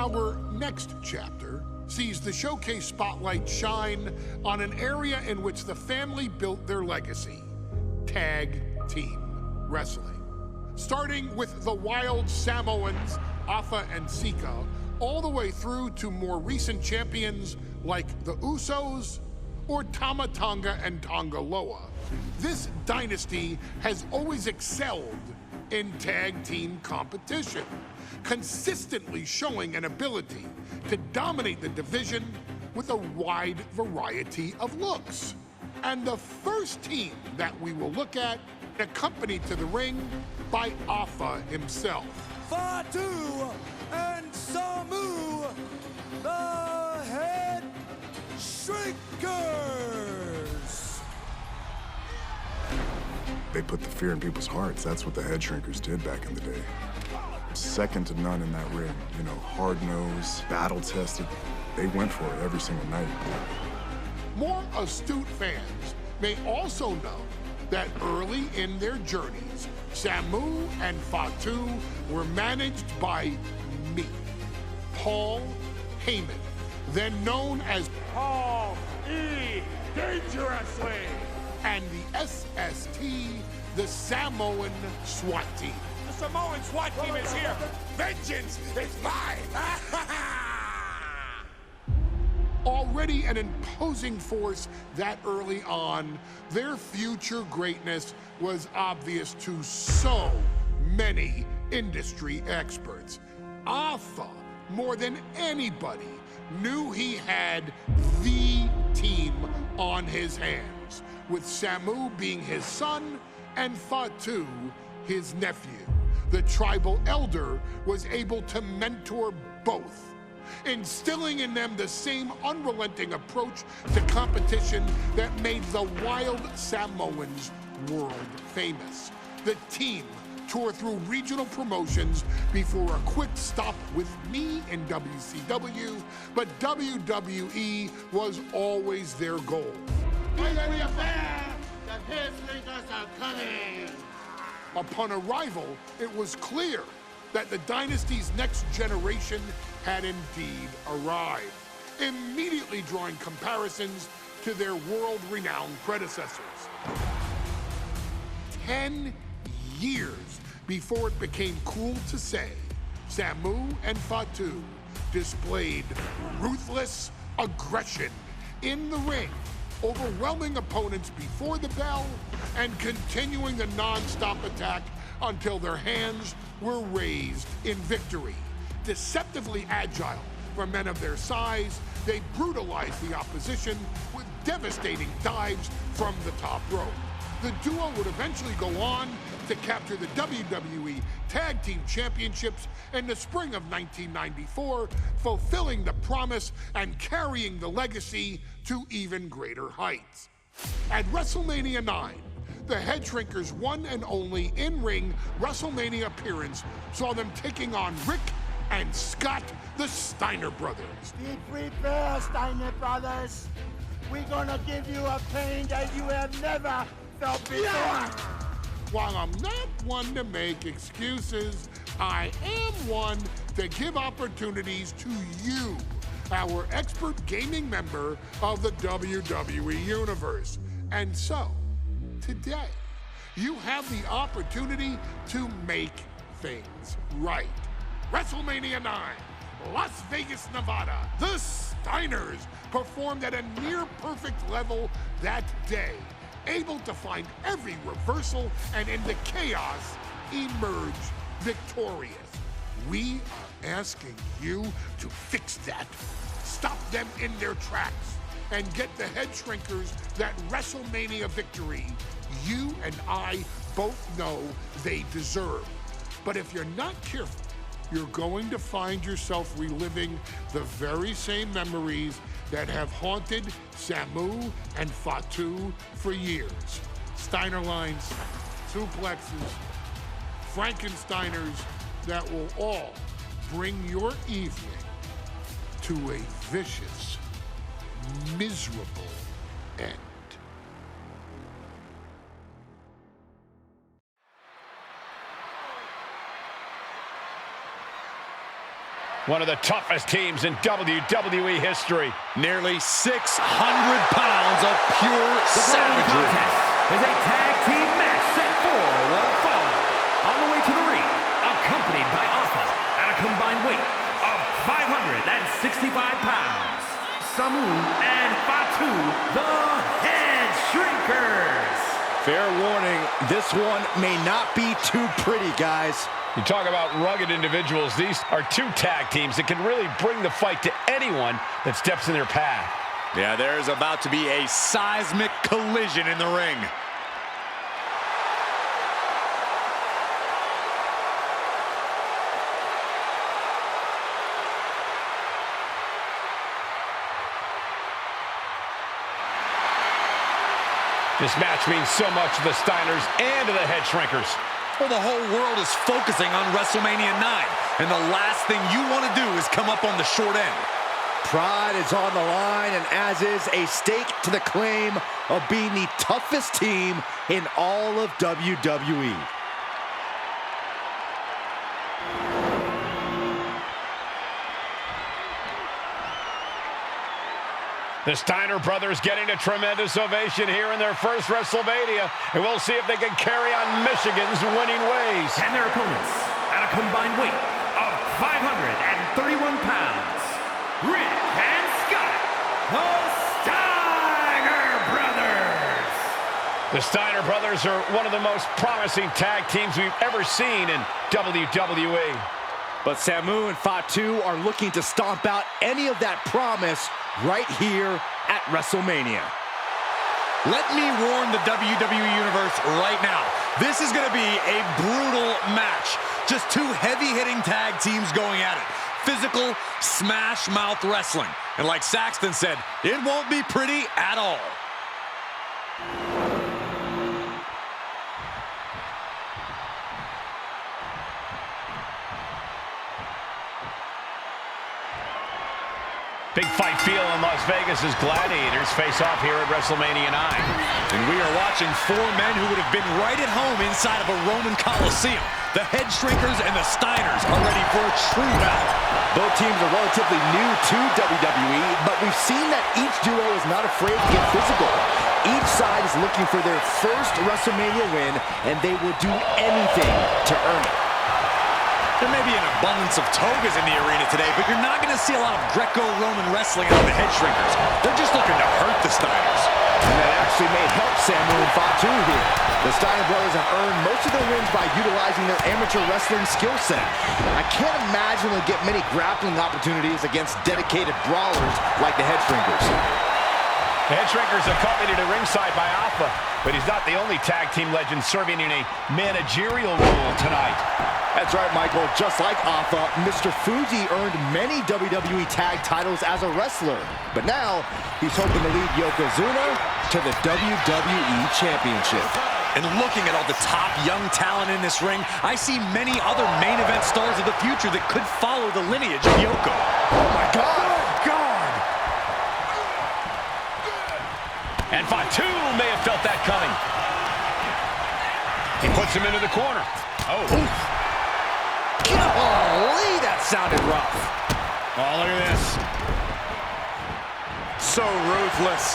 Our next chapter sees the showcase spotlight shine on an area in which the family built their legacy: tag team wrestling. Starting with the wild Samoans, Afa and Sika, all the way through to more recent champions like the Usos or Tama Tonga and Tonga Loa. This dynasty has always excelled in tag team competition, consistently showing an ability to dominate the division with a wide variety of looks. And the first team that we will look at, accompanied to the ring by Afa himself. Fatu and Samu, the Headshrinkers. They put the fear in people's hearts. That's what the Headshrinkers did back in the day. Second to none in that ring. You know, hard-nosed, battle-tested. They went for it every single night. More astute fans may also know that early in their journeys, Samu and Fatu were managed by me, Paul Heyman, then known as Paul E. Dangerously, and the SST, the Samoan SWAT team. The Samoan SWAT team is here. Vengeance is mine. Already an imposing force that early on, their future greatness was obvious to so many industry experts. Afa, more than anybody, knew he had the team on his hands, with Samu being his son and Fatu his nephew. The tribal elder was able to mentor both, instilling in them the same unrelenting approach to competition that made the wild Samoans world famous. The team toured through regional promotions before a quick stop with me in WCW, but WWE was always their goal. Be fair, the Headshrinkers are coming. Upon arrival, it was clear that the dynasty's next generation had indeed arrived, immediately drawing comparisons to their world-renowned predecessors. 10 years before it became cool to say, Samu and Fatu displayed ruthless aggression in the ring, overwhelming opponents before the bell and continuing the non-stop attack until their hands were raised in victory. Deceptively agile for men of their size, they brutalized the opposition with devastating dives from the top rope. The duo would eventually go on to capture the WWE Tag Team Championships in the spring of 1994, fulfilling the promise and carrying the legacy to even greater heights. At WrestleMania 9, the Headshrinkers' one and only in-ring WrestleMania appearance saw them taking on Rick and Scott, the Steiner brothers. Be prepared, Steiner brothers. We're gonna give you a pain that you have never felt before. While I'm not one to make excuses, I am one to give opportunities to you, our expert gaming member of the WWE Universe. And so, today, you have the opportunity to make things right. WrestleMania 9, Las Vegas, Nevada. The Steiners performed at a near-perfect level that day, able to find every reversal and in the chaos emerge victorious. We are asking you to fix that, stop them in their tracks, and get the Headshrinkers that WrestleMania victory you and I both know they deserve. But if you're not careful, you're going to find yourself reliving the very same memories that have haunted Samu and Fatu for years. Steiner lines, suplexes, Frankensteiners that will all bring your evening to a vicious, miserable end. One of the toughest teams in WWE history. Nearly 600 pounds of pure savagery. Is a tag team match set for one fall. On the way to the ring, accompanied by Alpha at a combined weight of 565 pounds. Samu and Fatu, the Headshrinkers. Fair warning, this one may not be too pretty, guys. You talk about rugged individuals. These are two tag teams that can really bring the fight to anyone that steps in their path. Yeah, there's about to be a seismic collision in the ring. This match means so much to the Steiners and to the Headshrinkers. Well, the whole world is focusing on WrestleMania 9, and the last thing you want to do is come up on the short end. Pride is on the line, and as is a stake to the claim of being the toughest team in all of WWE. The Steiner brothers getting a tremendous ovation here in their first WrestleMania, and we'll see if they can carry on Michigan's winning ways. And their opponents, at a combined weight of 531 pounds, Rick and Scott, the Steiner brothers. The Steiner brothers are one of the most promising tag teams we've ever seen in WWE. But Samu and Fatu are looking to stomp out any of that promise right here at WrestleMania. Let me warn the WWE Universe right now. This is going to be a brutal match. Just two heavy-hitting tag teams going at it. Physical, smash-mouth wrestling. And like Saxton said, it won't be pretty at all. Big fight feel in Las Vegas as Gladiators face off here at WrestleMania 9. And we are watching four men who would have been right at home inside of a Roman Coliseum. The Headshrinkers and the Steiners are ready for a true battle. Both teams are relatively new to WWE, but we've seen that each duo is not afraid to get physical. Each side is looking for their first WrestleMania win, and they will do anything to earn it. There may be an abundance of togas in the arena today, but you're not going to see a lot of Greco-Roman wrestling out of the Headshrinkers. They're just looking to hurt the Steiners. And that actually may help Samu and Fatu here. The Steiner brothers have earned most of their wins by utilizing their amateur wrestling skill set. I can't imagine they'll get many grappling opportunities against dedicated brawlers like the Headshrinkers. The Headshrinkers accompanied at ringside by Alpha, but he's not the only tag team legend serving in a managerial role tonight. That's right, Michael. Just like Alpha, Mr. Fuji earned many WWE tag titles as a wrestler. But now, he's hoping to lead Yokozuna to the WWE Championship. And looking at all the top young talent in this ring, I see many other main event stars of the future that could follow the lineage of Yoko. Oh, my God. And Fatu may have felt that coming. He puts him into the corner. Oh. Oof. Golly, that sounded rough. Oh, look at this. So ruthless.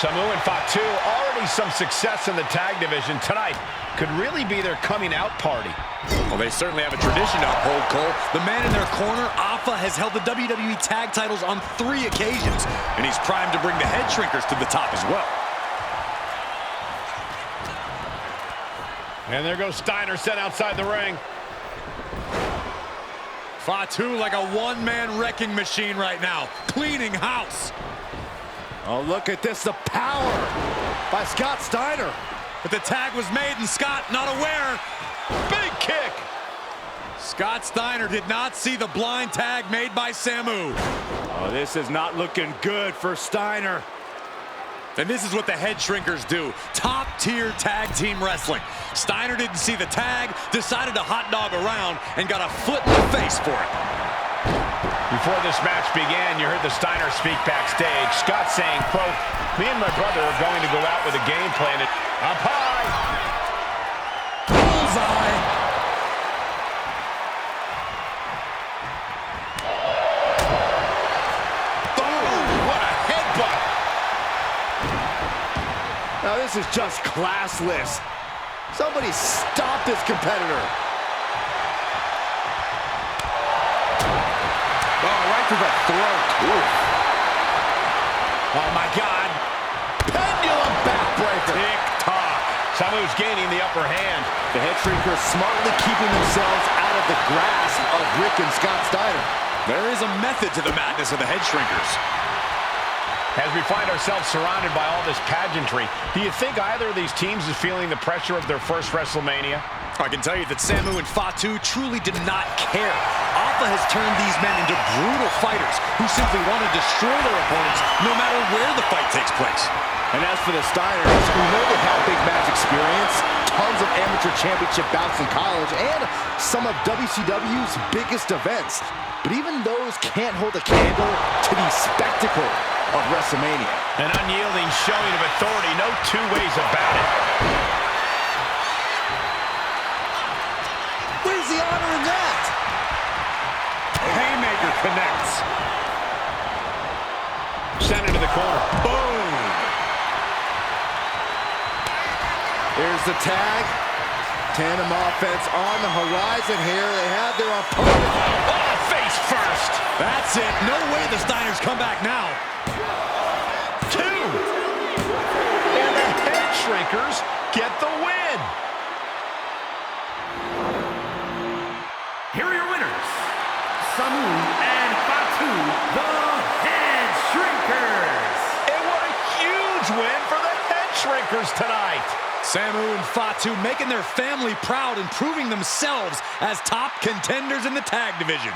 Samu and Fatu, already some success in the tag division tonight. Could really be their coming out party. Well, they certainly have a tradition to uphold, Cole. The man in their corner, Alpha, has held the WWE tag titles on 3 occasions, and he's primed to bring the Headshrinkers to the top as well. And there goes Steiner set outside the ring. Fatu like a one-man wrecking machine right now, cleaning house. Oh, look at this, the power by Scott Steiner. But the tag was made and Scott not aware. Big kick. Scott Steiner did not see the blind tag made by Samu. Oh, this is not looking good for Steiner. And this is what the Headshrinkers do. Top-tier tag team wrestling. Steiner didn't see the tag, decided to hot dog around, and got a foot in the face for it. Before this match began, you heard the Steiner speak backstage. Scott saying, quote, "Me and my brother are going to go out with a game plan. Up high." Bullseye. This is just classless. Somebody stop this competitor. Oh, right to the throat. Oof. Oh, my God. Pendulum backbreaker. Tick-tock. Samu's gaining the upper hand. The Headshrinkers smartly keeping themselves out of the grasp of Rick and Scott Steiner. There is a method to the madness of the Headshrinkers. As we find ourselves surrounded by all this pageantry, do you think either of these teams is feeling the pressure of their first WrestleMania? I can tell you that Samu and Fatu truly did not care. Alpha has turned these men into brutal fighters who simply want to destroy their opponents no matter where the fight takes place. And as for the Steiners, who know they have big match experience, tons of amateur championship bouts in college, and some of WCW's biggest events. But even those can't hold a candle to the spectacle of WrestleMania. An unyielding showing of authority, no two ways about it. Where's the honor in that? Haymaker connects. Sent into the corner. Boom. Here's the tag. Tandem offense on the horizon here. They have their opponent. Oh, face first. That's it. No way the Steiners come back now. 2. And the Headshrinkers get the win. Here are your winners, Samu and Fatu, the Headshrinkers. And what a huge win for the Headshrinkers tonight. Samu and Fatu making their family proud and proving themselves as top contenders in the tag division.